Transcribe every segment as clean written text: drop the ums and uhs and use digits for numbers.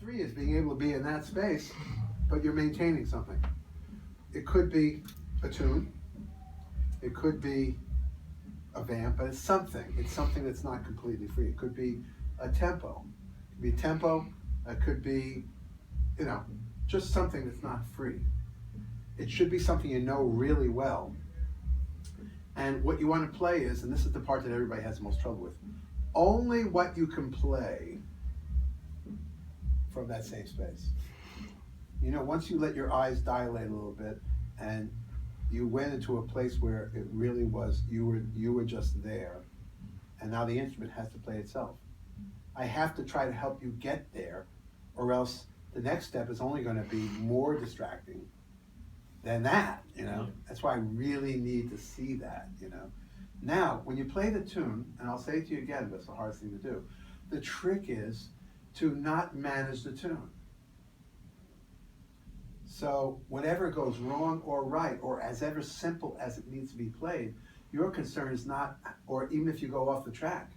3 is being able to be in that space, but you're maintaining something. It could be a tune, it could be a vamp, but it's something. It's something that's not completely free. It could be a tempo. It could be a tempo, it could be, just something that's not free. It should be something you know really well. And what you want to play is, and this is the part that everybody has the most trouble with, only what you can play from that same space. Once you let your eyes dilate a little bit and you went into a place where it really was, you were just there, and now the instrument has to play itself. I have to try to help you get there, or else the next step is only going to be more distracting than that, That's why I really need to see that, Now, when you play the tune, and I'll say it to you again, but it's the hardest thing to do, the trick is to not manage the tune. So whatever goes wrong or right, or as ever simple as it needs to be played, your concern is not, or even if you go off the track,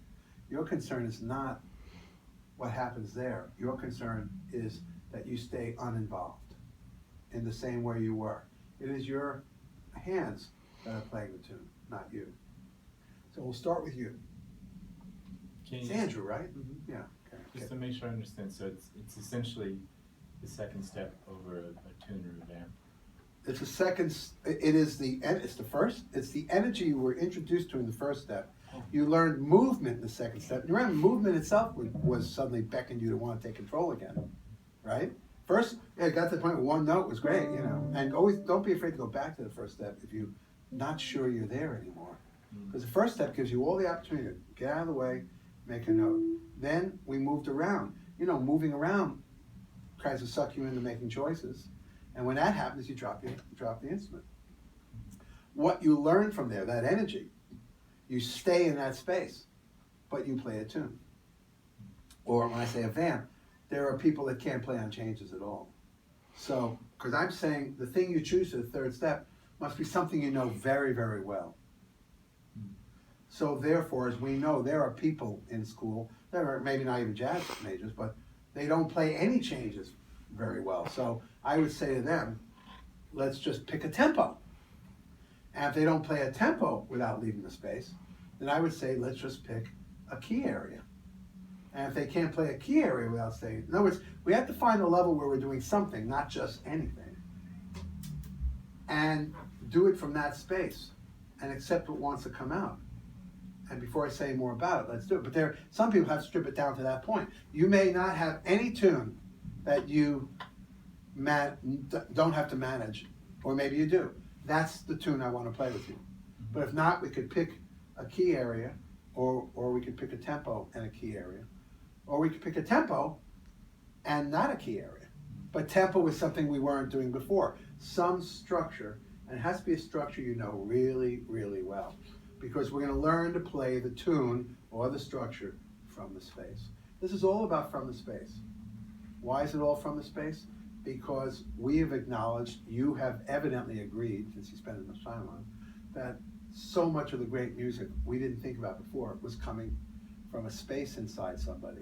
your concern is not what happens there. Your concern is that you stay uninvolved in the same way you were. It is your hands that are playing the tune, not you. So we'll start with you. It's Andrew, right? Mm-hmm. Yeah. Okay. Just to make sure I understand, so it's essentially the second step over a tune or a vamp. It's the second. It's the first. It's the energy you were introduced to in the first step. You learned movement in the second step. You remember, movement itself was suddenly beckoned you to want to take control again, right? First, it got to the point where one note was great, and always don't be afraid to go back to the first step if you're not sure you're there anymore. Because the first step gives you all the opportunity to get out of the way, make a note. Then we moved around. Moving around tries to suck you into making choices. And when that happens, you drop the instrument. What you learn from there, that energy, you stay in that space, but you play a tune. Or when I say a vamp, there are people that can't play on changes at all. So, because I'm saying the thing you choose for the third step must be something you know very, very well. So therefore, as we know, there are people in school, that are maybe not even jazz majors, but they don't play any changes very well. So I would say to them, let's just pick a tempo. And if they don't play a tempo without leaving the space, then I would say, let's just pick a key area. And if they can't play a key area without saying, in other words, we have to find a level where we're doing something, not just anything. And do it from that space and accept what wants to come out. And before I say more about it, let's do it. But some people have to strip it down to that point. You may not have any tune that you don't have to manage, or maybe you do. That's the tune I want to play with you. But if not, we could pick a key area, or we could pick a tempo and a key area. Or we could pick a tempo and not a key area. But tempo is something we weren't doing before. Some structure, and it has to be a structure you know really, really well. Because we're going to learn to play the tune or the structure from the space. This is all about from the space. Why is it all from the space? Because we have acknowledged, you have evidently agreed, since you spent as much time on it, that so much of the great music we didn't think about before was coming from a space inside somebody,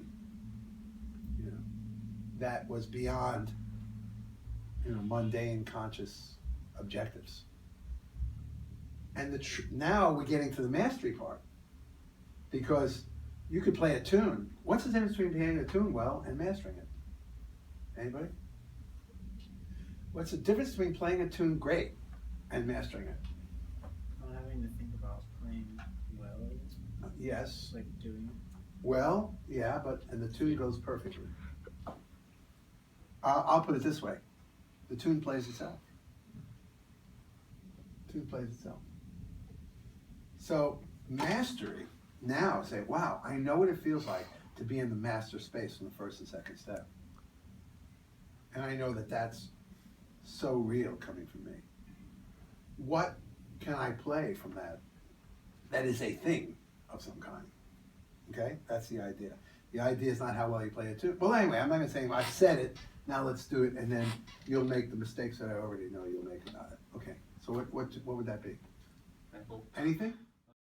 that was beyond, mundane conscious objectives. And now we're getting to the mastery part, because you could play a tune. What's the difference between playing a tune well and mastering it? Anybody? What's the difference between playing a tune great and mastering it? Not having to think about playing well. Yes. Like doing it. Well, yeah, and the tune goes perfectly. I'll put it this way. The tune plays itself. The tune plays itself. So mastery, now say, wow, I know what it feels like to be in the master space in the first and second step. And I know that that's so real coming from me. What can I play from that? That is a thing of some kind. Okay, that's the idea. The idea is not how well you play it too. Well, anyway, I'm not even saying I've said it. Now let's do it, and then you'll make the mistakes that I already know you'll make about it. Okay. So what would that be? Anything?